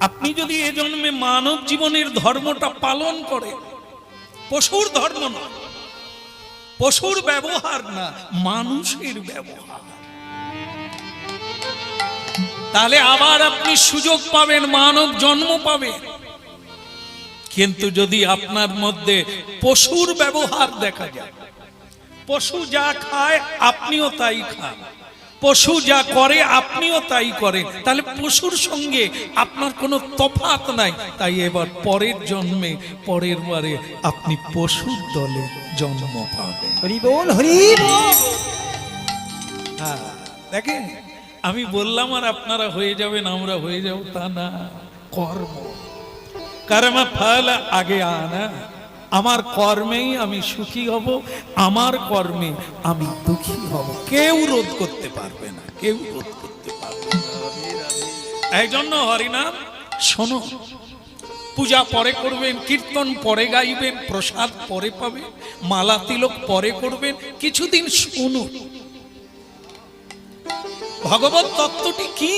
আপনি যদি এ জন্মে মানব জীবনের ধর্মটা পালন করেন, পশুর ধর্ম না, পশুর ব্যবহার না, মানুষের ব্যবহার, তাহলে আবার আপনি সুযোগ পাবেন, মানব জন্ম পাবেন। কিন্তু যদি আপনার মধ্যে পশুর ব্যবহার দেখা যায়, পশু যা খায় আপনিও তাই খান, পশু যা করে আপনিও তাই করেন, তাহলে পশুর সঙ্গে আপনার কোনো তফাৎ নাই। তাই এবার পরের জন্মে, পরের বারে আপনি পশুর দলে জন্ম পাবেন। হরি বল, হরি বল। হ্যাঁ, দেখেন আমি বললাম আর আপনারা হয়ে যাবেন, আমরা হয়ে যাব তা না। কর্ম, কর্ম ফল আগে আনা। আমার কর্মেই আমি সুখী হব, আমার কর্মে আমি দুঃখী হব। কেউ রোধ করতে পারবে না, কেউ রোধ করতে পারবে না। এই জন্য হরিনাম শোনো, পূজা পরে করবেন, কীর্তন পরে গাইবেন, প্রসাদ পরে পাবেন, মালা তিলক পরে করবেন, কিছুদিন শুনুন ভগবত তত্ত্বটি কি।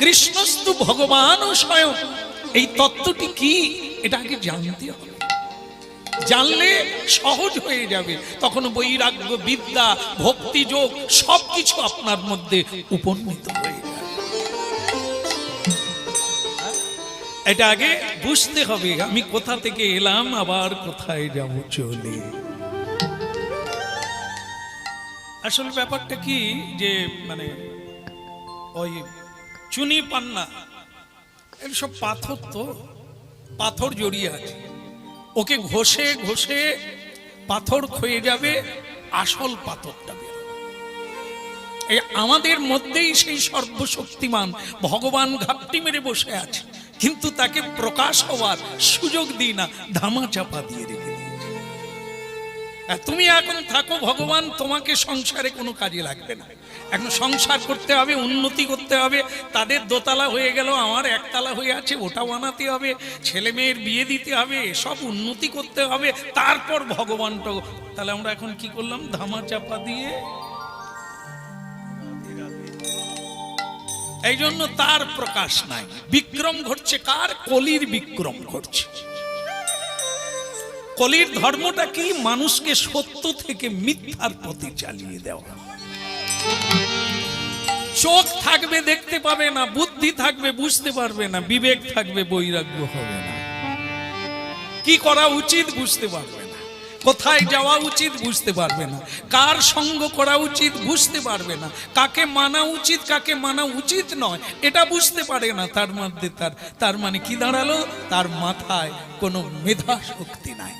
কৃষ্ণস্তু ভগবান স্বয়ং, এই তত্ত্বটি কি এটা আগে জানতে হবে। জানলে সহজ হয়ে যাবে, তখন বৈরাগ্য, বিদ্যা, ভক্তি যোগ সবকিছু আপনার মধ্যে উপনীত হয়ে যাবে। এটা আগে বুঝতে হবে, আমি কোথা থেকে এলাম, আবার কোথায় যাব চলে। আসল ব্যাপারটা কি যে মানে ওই চুনি পান্না এসব পাথর, তো পাথর জড়িয়ে আছে, ওকে ঘষে ঘষে পাথর ক্ষয়ে যাবে, আসল পাথরটা বেরোবে। এই আমাদের মধ্যেই সেই সর্বশক্তিমান ভগবান ঘাপটি মেরে বসে আছে, কিন্তু তাকে প্রকাশ হওয়ার সুযোগ দিই না, ধামা চাপা দিয়ে রেখে দিয়েছে। তুমি এখন থাকো, ভগবান তোমাকে সংসারে কোনো কাজে লাগবে না। এখন সংসার করতে হবে, উন্নতি করতে হবে। তাদের দোতলা হয়ে গেল, আমার একতলা হয়ে আছে, ওটা বানাতে হবে, ছেলে মেয়ের বিয়ে দিতে হবে, সব উন্নতি করতে হবে, তারপর ভগবানটা। তাহলে আমরা এখন কি করলাম? ধামা চাপা দিয়ে। এই জন্য তার প্রকাশ নাই। বিক্রম ঘটছে কার? কলির বিক্রম ঘটছে। কলির ধর্মটা কি? মানুষকে সত্য থেকে মিথ্যার পথে চালিয়ে দেওয়া। চোখ থাকবে দেখতে পাবে না, বুদ্ধি থাকবে বুঝতে পারবে না, বিবেক থাকবে বৈরাগ্য হবে না, কি করা উচিত বুঝতে পারবে না, কোথায় যাওয়া উচিত বুঝতে পারবে না, কার সঙ্গ করা উচিত বুঝতে পারবে না, কাকে মানা উচিত কাকে মানা উচিত নয় এটা বুঝতে পারে না। তার মধ্যে তার মানে কি দাঁড়ালো? তার মাথায় কোনো মেধা শক্তি নাই।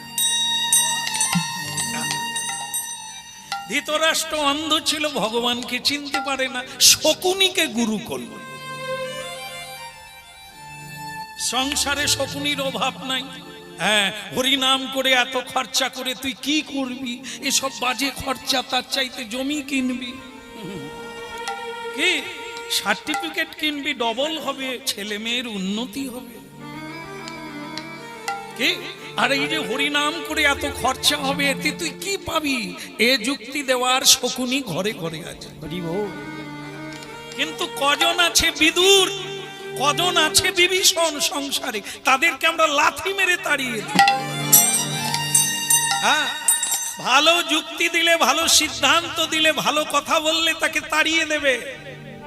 ধৃতরাষ্ট্র অন্ধ ছিল, ভগবানকে চিনতে পারে না, শকুনিকে গুরু করল। সংসারে শকুনির অভাব নাই। হ্যাঁ, হরিনাম করে এত খরচা করে তুই কি করবি? এসব বাজে খরচা, তার চাইতে জমি কিনবি, কি সার্টিফিকেট কিনবি, ডবল হবে, ছেলে মেয়ের উন্নতি হবে। কি আর এই যে হরিনাম করে এত খরচা হবে, এতে তুই কি পাবি? এ যুক্তি দেওয়ার শকুনি ঘরে ঘরে আছে। কিন্তু কজন আছে বিদুর, কজন আছে বিভীষণ সংসারে, তাদেরকে আমরা লাথি মেরে তাড়িয়ে দিই। হ্যাঁ, ভালো যুক্তি দিলে, ভালো সিদ্ধান্ত দিলে, ভালো কথা বললে তাকে তাড়িয়ে দেবে,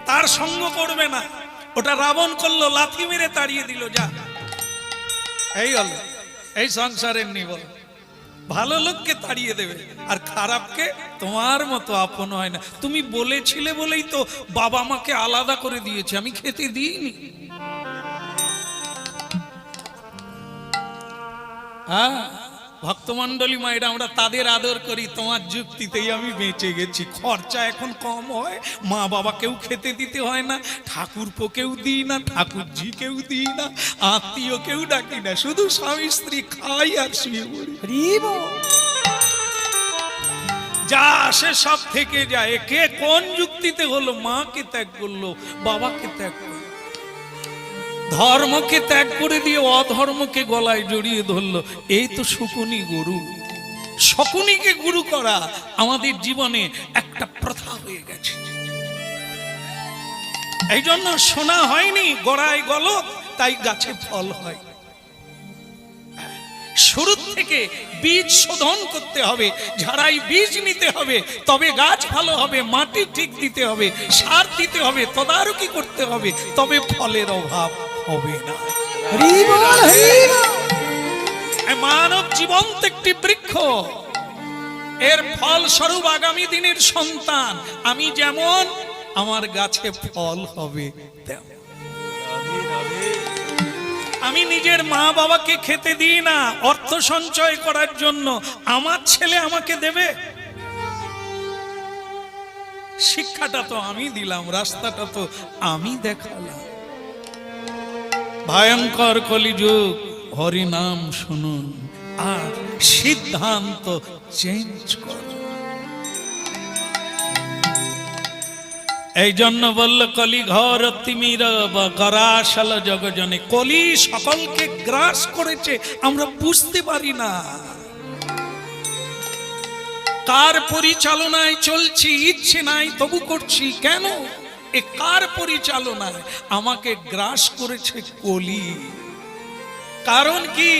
তার সঙ্গ করবে না। ওটা রাবণ করলো, লাথি মেরে তাড়িয়ে দিল। যা, এই হল এই সংসারের নিয়ম। ভালো লোককে তাড়িয়ে দেবে, আর খারাপকে তোমার মতো আপন হয় না। তুমি বলেছিলে বলেই তো বাবা মাকে আলাদা করে দিয়েছে, আমি খেতে দিইনি। হ্যাঁ, ভক্তমন্ডলী মায়েরা, আমরা তাদের আদর করি, তোমার যুক্তিতেই আমি বেঁচে গেছি। খরচা এখন কম হয়, মা বাবাকেও খেতে দিতে হয় না, ঠাকুরপোকেও দিই না, ঠাকুরজি কেউ দিই না, আত্মীয় কেউ ডাকি না, শুধু স্বামী স্ত্রী খাই আর শুয়ে পড়ি। যা আসে সব থেকে যায়। কে কোন যুক্তিতে হলো? মাকে ত্যাগ করলো, বাবাকে ত্যাগ করলো, ধর্মকে ত্যাগ করে দিয়ে অধর্মকে গলায় জড়িয়ে ধরলো। এই তো শকুনি গুরু। শকুনিকে গুরু করা আমাদের জীবনে একটা প্রথা হয়ে গেছে। এই জন্য শোনা হয়নি গড়াই গলক তাই গাছে ফল হয়। শুরু থেকে বীজ শোধন করতে হবে, ঝাড়াই বীজ নিতে হবে, তবে গাছ ভালো হবে। মাটি ঠিক দিতে হবে, সার দিতে হবে, তদারকি করতে হবে, তবে ফলের অভাব হবে না। মানব জীবন্ত একটি বৃক্ষ, এর ফল স্বরূপ আগামী দিনের সন্তান। আমি যেমন, আমার গাছে ফল হবে তেমন। আমি নিজের মা বাবাকে খেতে দিই না অর্থ সঞ্চয় করার জন্য, আমার ছেলে আমাকে দেবে। শিক্ষাটা তো আমি দিলাম, রাস্তাটা তো আমি দেখালাম। ভয়ঙ্কর কলিযুগ, হরি নাম শুনুন আর সিদ্ধান্ত চেঞ্জ করুন। এই জন্য বলল কলি ঘর তিমির গ্রাসাল জগজনে। কলি সকলকে গ্রাস করেছে, আমরা বুঝতে পারি না। কার পরিচালনায় চলছি, ইচ্ছে নাই তবু করছি কেন? এ কার পরিচালনায়? আমাকে গ্রাস করেছে কলি। কারণ কি?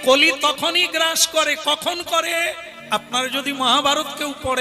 কলি তখনই গ্রাস করে, কখন করে? আপনারা যদি মহাভারত কেউ পড়ে